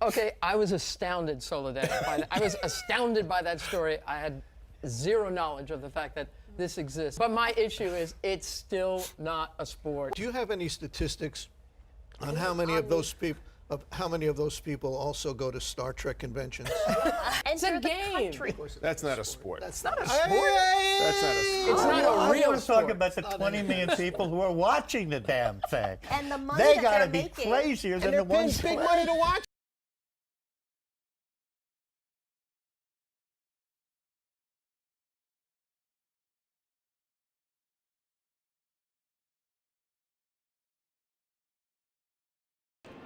Okay, I was astounded, Soledad. I was astounded by that story. I had zero knowledge of the fact that this exists. But my issue is it's still not a sport. Do you have any statistics on how many of those people also go to Star Trek conventions? It's a game. That's not a sport. That's not a That's not a sport. It's not a real I want to talk sport. about the 20 million people who are watching the damn thing. And the money They that gotta they're be making. crazier than they're the ones paying big money to watch.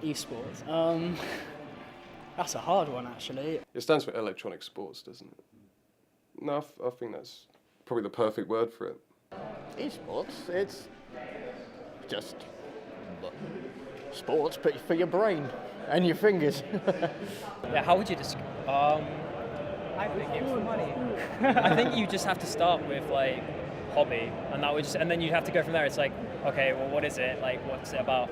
eSports. That's a hard one, actually. It stands for electronic sports, doesn't it? No, I think that's probably the perfect word for it. eSports, it's just sports but for your brain and your fingers. Yeah, how would you describe? I think it's for money. I think you just have to start with like hobby, and that would just, and then you have to go from there. It's like, okay, well, what is it? Like, what's it about?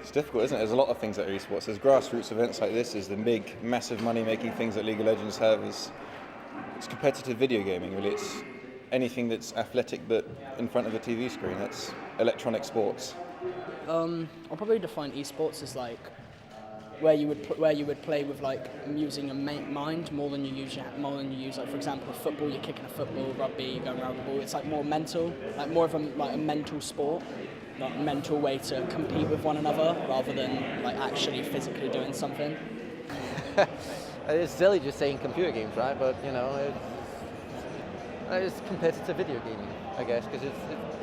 It's difficult, isn't it? There's a lot of things that are esports. There's grassroots events like this. There's the big, massive money-making things that League of Legends have. It's competitive video gaming, really. It's anything that's athletic but in front of a TV screen. That's electronic sports. I'll probably define esports as like where you would play with like using your mind more than you use like, for example, football. You're kicking a football, rugby, you're going around the ball. It's like more mental, like more of a mental sport. Like a mental way to compete with one another rather than like actually physically doing something. It's silly just saying computer games, right? But you know, it's competitive video gaming, I guess, because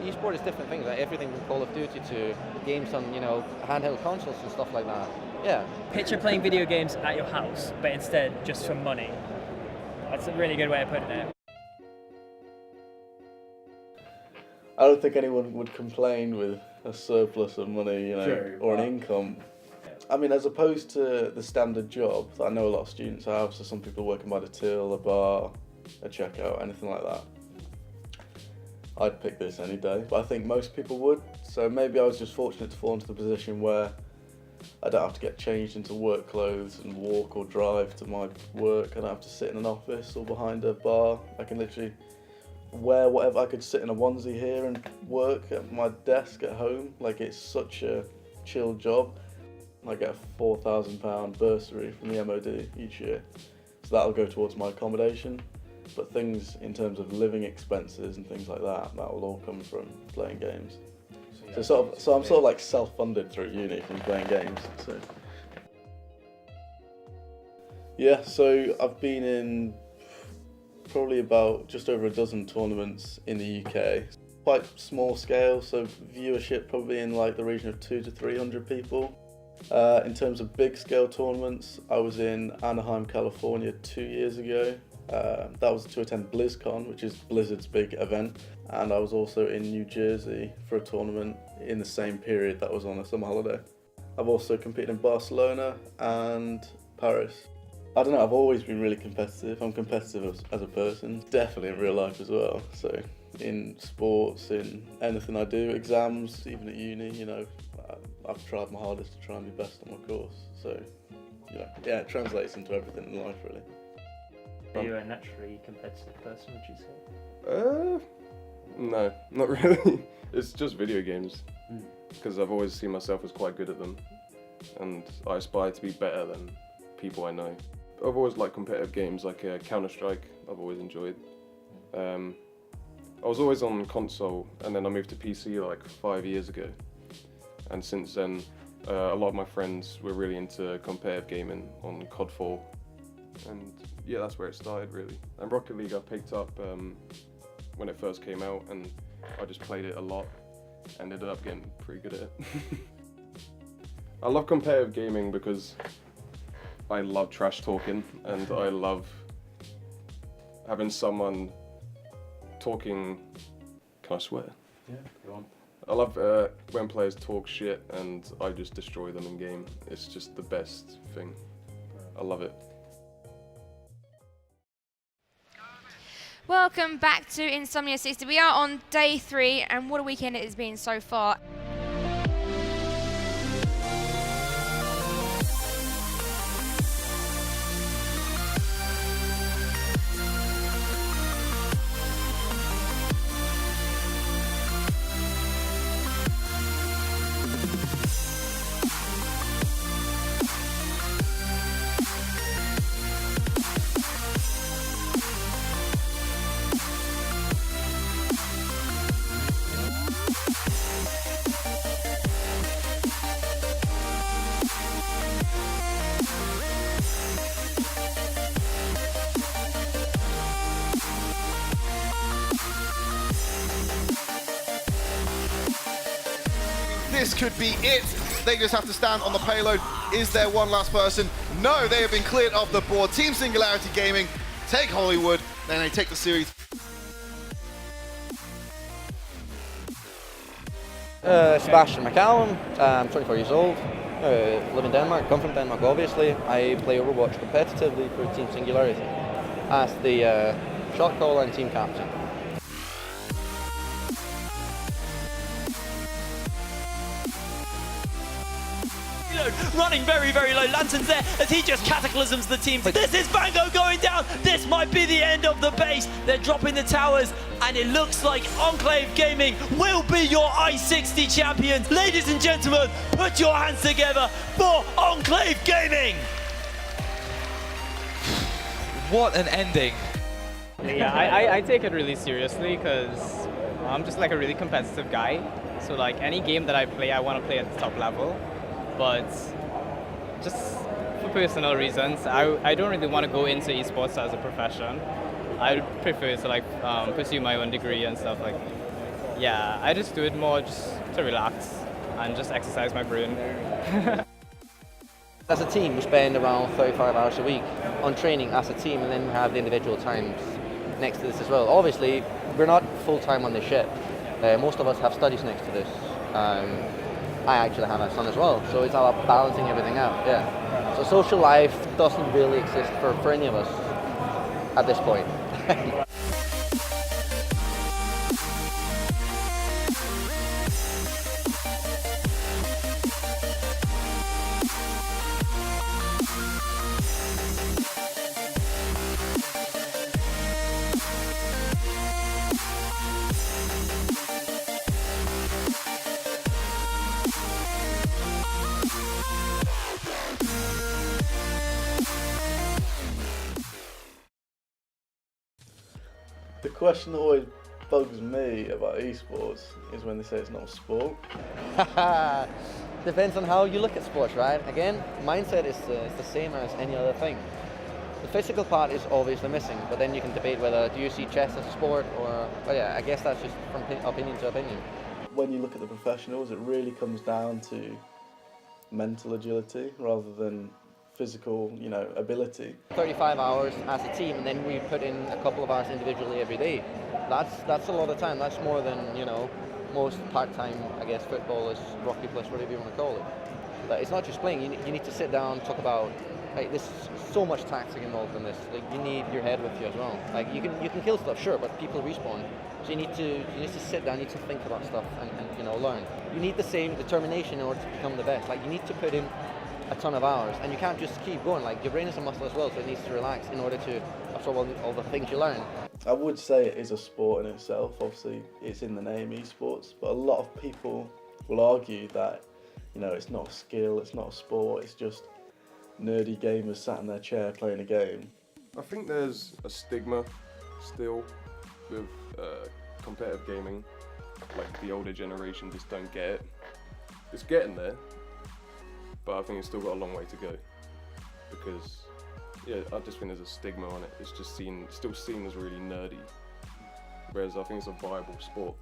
eSport is different things. Like everything from Call of Duty to games on handheld consoles and stuff like that. Yeah. Picture playing video games at your house, but instead just for money. That's a really good way of putting it. I don't think anyone would complain with a surplus of money, or an income. I mean, as opposed to the standard job that I know a lot of students have, so some people working by the till, a bar, a checkout, anything like that. I'd pick this any day, but I think most people would. So maybe I was just fortunate to fall into the position where I don't have to get changed into work clothes and walk or drive to my work. I don't have to sit in an office or behind a bar. I can literally wear whatever. I could sit in a onesie here and work at my desk at home. Like, it's such a chill job. I get a £4,000 bursary from the MOD each year, so that'll go towards my accommodation. But things in terms of living expenses and things like that will all come from playing games. So I'm sort of like self-funded through uni from playing games. So yeah, so I've been in probably about just over a dozen tournaments in the UK. Quite small scale, so viewership probably in like the region of 200 to 300 people. In terms of big scale tournaments, I was in Anaheim, California 2 years ago. That was to attend BlizzCon, which is Blizzard's big event. And I was also in New Jersey for a tournament in the same period that was on a summer holiday. I've also competed in Barcelona and Paris. I don't know, I've always been really competitive. I'm competitive as a person, definitely in real life as well. So in sports, in anything I do, exams, even at uni, I've tried my hardest to try and be best on my course. So yeah, it translates into everything in life, really. Are you a naturally competitive person, would you say? No, not really. It's just video games, because I've always seen myself as quite good at them, and I aspire to be better than people I know. I've always liked competitive games like Counter-Strike. I've always enjoyed. I was always on console, and then I moved to PC like 5 years ago, and since then a lot of my friends were really into competitive gaming on COD 4, and yeah, that's where it started really. And Rocket League I picked up when it first came out, and I just played it a lot and ended up getting pretty good at it. I love competitive gaming because I love trash talking, and I love having someone talking. Can I swear? Yeah, go on. I love when players talk shit and I just destroy them in game. It's just the best thing. I love it. Welcome back to Insomnia 60. We are on day 3, and what a weekend it has been so far. this could be it. They just have to stand on the payload. Is there one last person? No, they have been cleared off the board. Team Singularity Gaming take Hollywood, then they take the series. Sebastian McCallum, I'm 24 years old, live in Denmark, come from Denmark obviously. I play Overwatch competitively for Team Singularity as the shot caller and team captain. Running very, very low. Lantern's there as he just cataclysms the team. This is Bango going down. This might be the end of the base. They're dropping the towers, and it looks like Enclave Gaming will be your I-60 champions. Ladies and gentlemen, put your hands together for Enclave Gaming. What an ending. Yeah, I take it really seriously because I'm just like a really competitive guy. So like any game that I play, I want to play at the top level. But just for personal reasons, I don't really want to go into esports as a profession. I would prefer to like pursue my own degree and stuff like. Yeah, I just do it more just to relax and just exercise my brain. As a team, we spend around 35 hours a week on training as a team, and then we have the individual times next to this as well. Obviously, we're not full-time on the ship. Most of us have studies next to this. I actually have a son as well, so it's all about balancing everything out, yeah. So social life doesn't really exist for any of us at this point. The question that always bugs me about esports is when they say it's not a sport. Depends on how you look at sports, right? Again, mindset is the same as any other thing. The physical part is obviously missing, but then you can debate whether do you see chess as a sport or, well, yeah, I guess that's just from opinion to opinion. When you look at the professionals, it really comes down to mental agility rather than physical, ability. 35 hours as a team, and then we put in a couple of hours individually every day. That's a lot of time. That's more than most part-time, I guess, footballers, rugby players, whatever you want to call it. But it's not just playing. You need to sit down, talk about. Like, there's so much tactic involved in this. Like, you need your head with you as well. Like, you can kill stuff, sure, but people respawn. So you need to sit down, you need to think about stuff and learn. You need the same determination in order to become the best. Like, you need to put in a ton of hours, and you can't just keep going. Like, your brain is a muscle as well, so it needs to relax in order to absorb all the things you learn. I would say it is a sport in itself. Obviously, it's in the name, esports, but a lot of people will argue that, it's not a skill, it's not a sport, it's just nerdy gamers sat in their chair playing a game. I think there's a stigma still with competitive gaming. Like, the older generation just don't get it. It's getting there, but I think it's still got a long way to go, because I just think there's a stigma on it. It's just still seen as really nerdy, whereas I think it's a viable sport.